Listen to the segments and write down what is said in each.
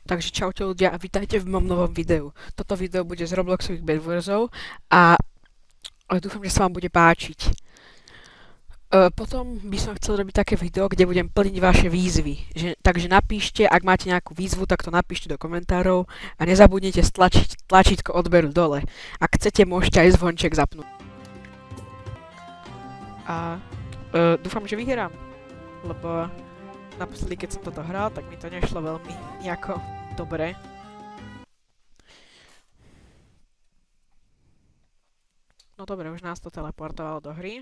Takže čaute ľudia a vítajte v mojom novom videu. Toto video bude z Robloxových Bedwarsov a dúfam, že sa vám bude páčiť. Potom by som chcel robiť také video, kde budem plniť vaše výzvy. Takže napíšte, ak máte nejakú výzvu, tak to napíšte do komentárov a nezabudnite stlačiť tlačítko odberu dole. Ak chcete, môžete aj zvonček zapnúť. A dúfam, že vyhrám, lebo naposledy, keď som toto hral, tak mi to nešlo veľmi nejako dobre. No dobre, už nás to teleportovalo do hry.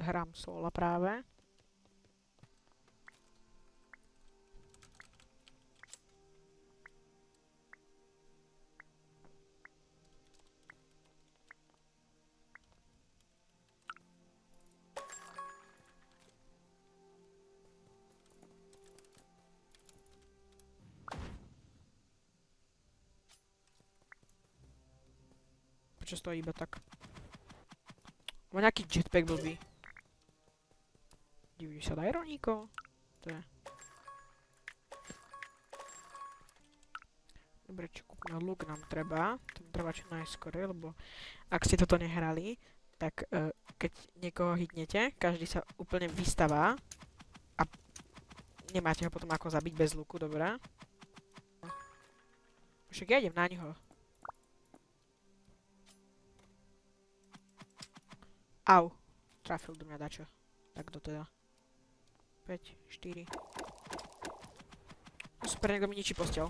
Hrám solo práve. Prečo stojí iba tak? Má nejaký jetpack blbý. Divíš sa, daj rovníko. To je. Dobre, čo kúpne luk nám treba. To mi treba čo najskôr, lebo ak ste toto nehrali, tak keď niekoho hitnete, každý sa úplne vystavá a nemáte ho potom ako zabiť bez luku, dobré? Však ja idem na ňoho. Au, trafil do mňa dačo. Tak do teda. 5, 4. No super, niekto mi ničí posteľ.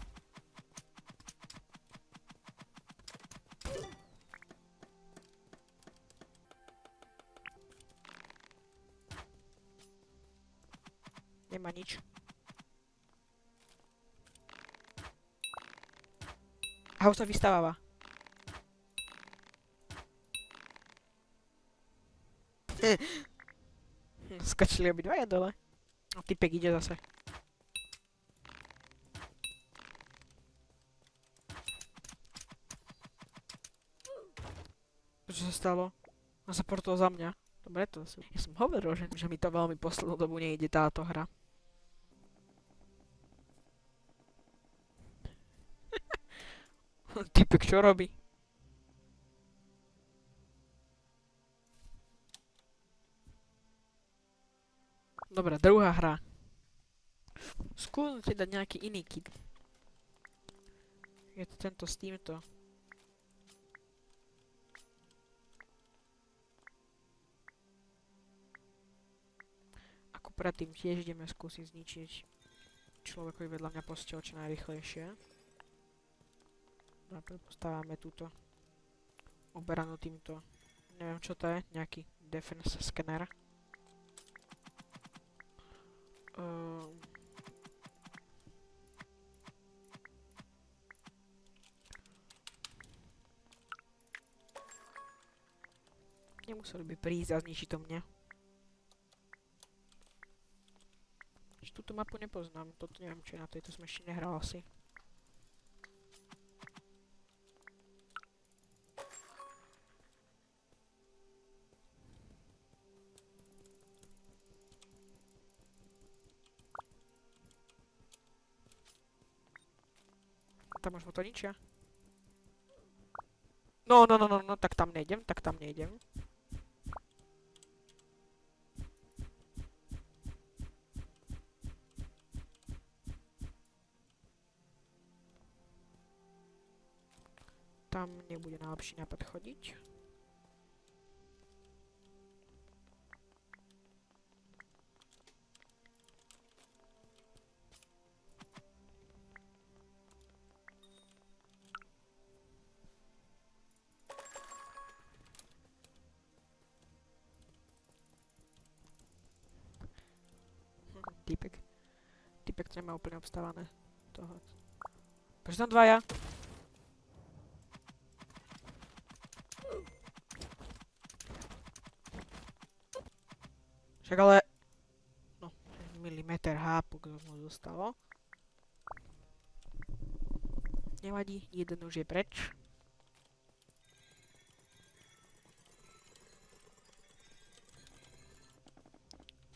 Nemá nič. A už sa vystáváva. Skočili obidvaja dole. A typek ide zase. Čo sa stalo? On sa portol za mňa. Dobre, to asi. Ja som hovoril, že mi to veľmi poslednú dobu nejde táto hra. Typek čo robí? Dobre, druhá hra. Skúste dať nejaký iný kit. Je to tento s týmto. Ako predtým tiež ideme skúsiť zničiť človekovi vedľa mňa posteľ čo najrychlejšie. Najprv postávame túto oberanú týmto. Neviem čo to je, nejaký defense scanner. Nemuseli by prísť a zničiť to mne. Túto mapu nepoznám, toto neviem čo je na tejto, som ešte nehral asi. Tam už mu to ničia. No, tak tam nejdem, Tam nebude najlepší nápad chodiť. Typek to nemá úplne obstávané. Toho. Prečo tam dvaja? Však ale... No, milimeter hápok mu zostalo. Nevadí, jeden už je preč.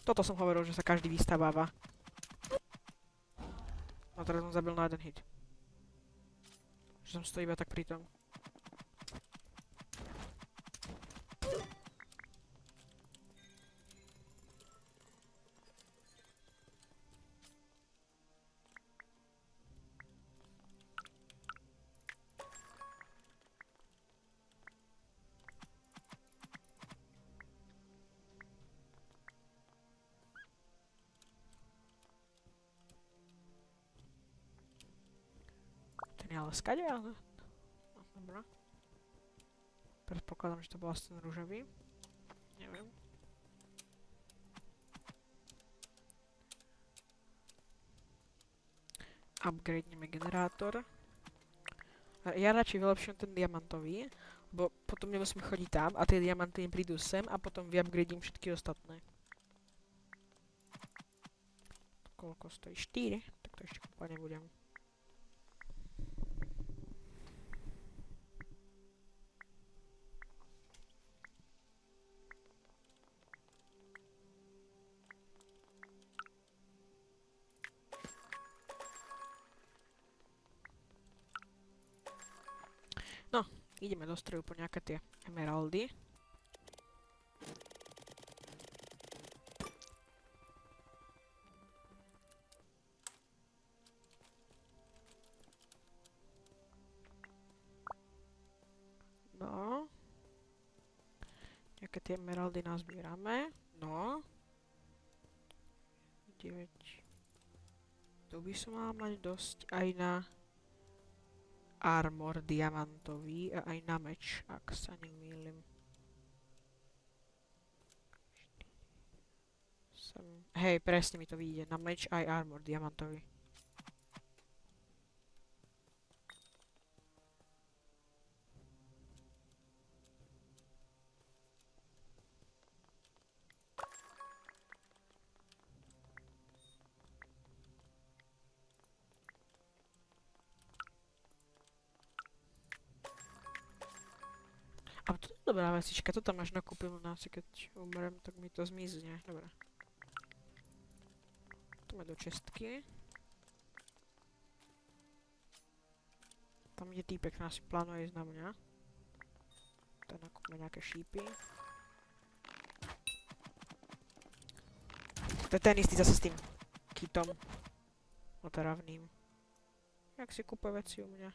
Toto som hovoril, že sa každý vystáváva. No teraz som zabil na jeden hit. Že som to iba tak pri tom. Ten je ale skade, ale... No, dobrá. Predpokladám, že to bol asi ten rúžový. Neviem. Upgradeneme generátor. A ja radšej vylepším ten diamantový, lebo potom nemusím chodiť tam a tie diamanty mi prídu sem a potom vyupgradím všetky ostatné. Koľko stojí? 4? Tak to ešte kúpať nebudem. No, ideme do stroju po nejaké tie emeraldy. No. Nejaké tie emeraldy nazbierame. No. 9. Tu by som mal mať dosť aj na armor diamantový a aj na meč, ak sa nemýlim. 7. Hej, presne mi to vyjde. Na meč aj armor diamantový. A to je dobrá vecička, to tam až nakúpim asi keď umrem, tak mi to zmizne. Dobre. To má do čestky. Tam ide týpek, nás plánuje ísť na mňa. Tak nakúpime nejaké šípy. To je ten istý zase s tým kitom. Otravným. Jak si kúpe veci u mňa.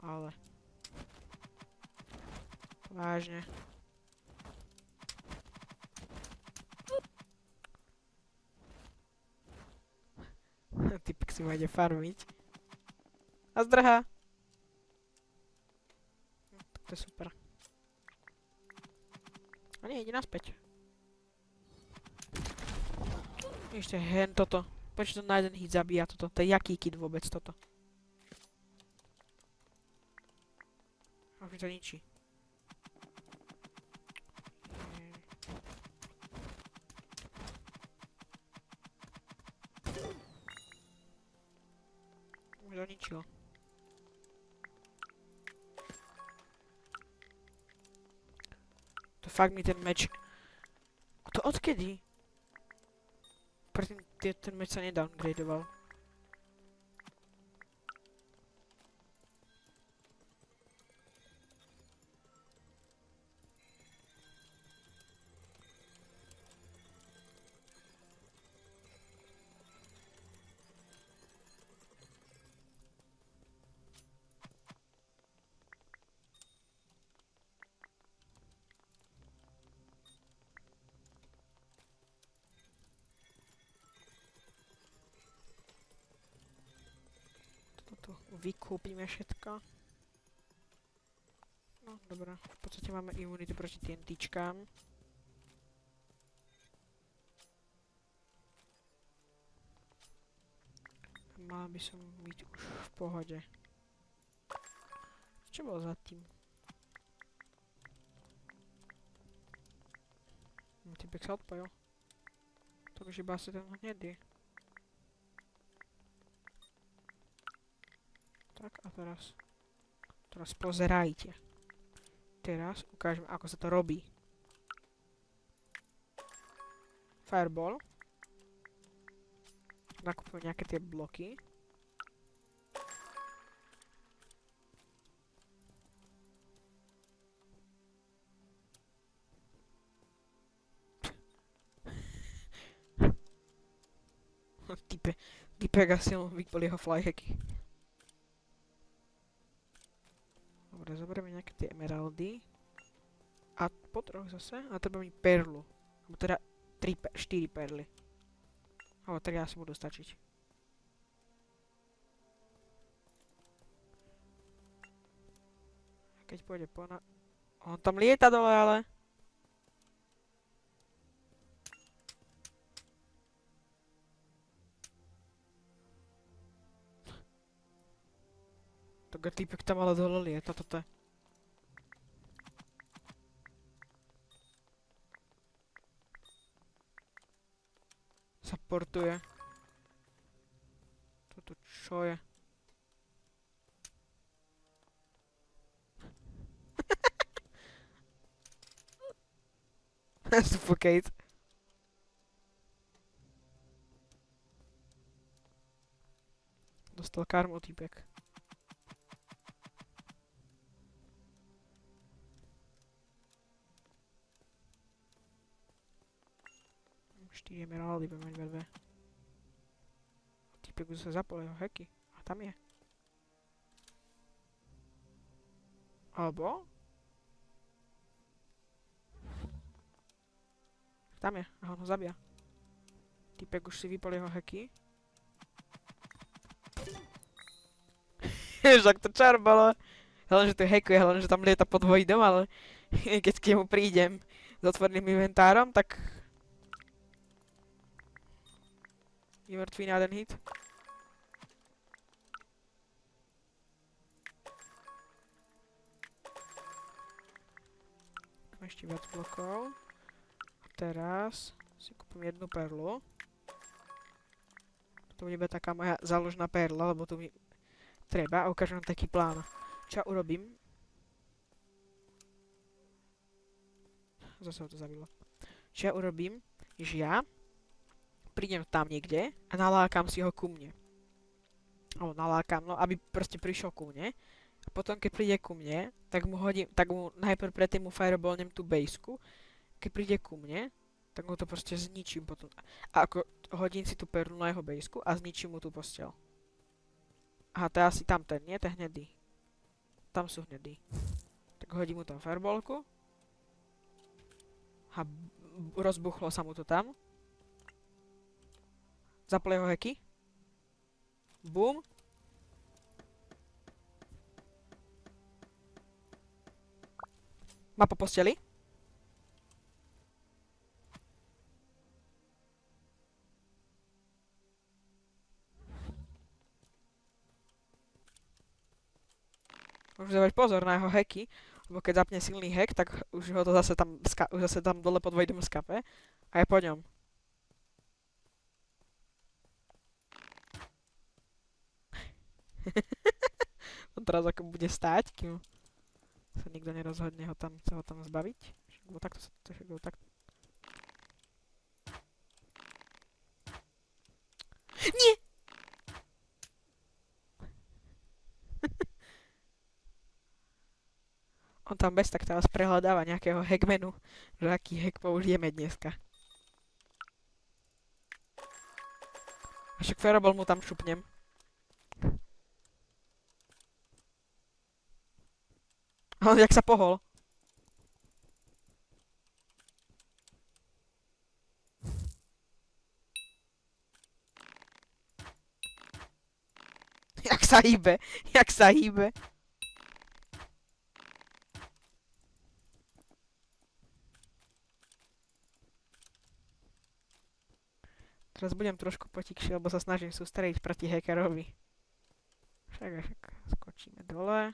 Ale... Vážne. Typek si ma ide farmiť. A zdrhá. Tak to je super. A nie, ide naspäť. Ešte hen toto. Prečo to na jeden hit zabíja toto? To je jaký kit vôbec toto? A už to ničí. Už to ničilo. To fakt mi ten meč... To odkedy? Predtým ten meč sa nedowngradoval. Tu vykúpime všetko. No, dobré. V podstate máme imunitu proti TNTčkám. Mal by som byť už v pohode. Čo bolo za tým? Typek sa odpojil. To už iba asi ten hnedý. Tak a teraz. Teraz pozerajte. Teraz ukážem, ako sa to robí. Fireball. nakupujem nejaké tie bloky. Typek asi vypol jeho flyhacky. Dobre, zoberieme nejaké tie emeraldy. A po troch zase. A treba mi perlu. Alebo teda 4 perly. Alebo 3 asi budú stačiť. Keď pôjde po na... On tam lieta dole, ale... Tak týpek tam ale dole lieta, toto je. Sa portuje. Toto čo je? Suffocate. Dostal karmu týpek. 4 emeraldy budem mať vedve. Týpek už sa zapol jeho hacky. A tam je. Alebo? Tam je. A on ho zabíja. Týpek už si vypol jeho hacky. Však to čar bolo. Hlavne, že to hackuje, hlavne, že tam lieta pod voidom, ale keď k nemu prídem s otvoreným inventárom, tak... Je mŕtvý na jeden hit. Mám ešte viac blokov. A teraz si kúpim jednu perlu. To bude taká moja záložná perla, lebo tu mi treba a ukážem taký plán. Čo ja urobím? Zase ho to zabilo. Čo ja urobím? Že ja prídem tam niekde a nalákam si ho ku mne. Alebo nalákam, no aby proste prišiel ku mne. A potom keď príde ku mne, tak mu hodím, tak mu najprv predtým mu fireballnem tú baseku. Keď príde ku mne, tak mu to proste zničím potom. A ako hodím si tú perlu na jeho baseku a zničím mu tú posteľ. Aha, to je asi tam ten, nie? To je hnedý. Tam sú hnedí. Tak hodím mu tam fireballku. A rozbuchlo sa mu to tam. Zapol jeho hacky. Boom. Má po posteli. Môžu dávať pozor na jeho hacky, lebo keď zapne silný hack, tak už ho to zase tam dole pod voidom skape a je po ňom. On teraz ako bude stáť, kým sa nikto nerozhodne sa ho tam zbaviť. Lebo takto sa to všetko takto. Nie! On tam bez tak teraz prehľadáva nejakého hackmenu, že aký hack použijeme dneska. A však fireball mu tam šupnem. A on jak sa pohol. Jak sa hýbe, jak sa hýbe. Teraz budem trošku potikšie, lebo sa snažím sústrediť proti hackerovi. Však skočíme dole.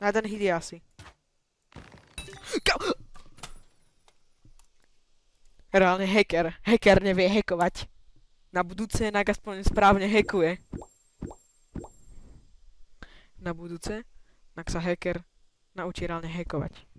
Na jeden hit je asi. Reálne hacker. Hacker nevie hackovať. Na budúce inak aspoň správne hackuje. na budúce, ak sa hacker naučí reálne hackovať.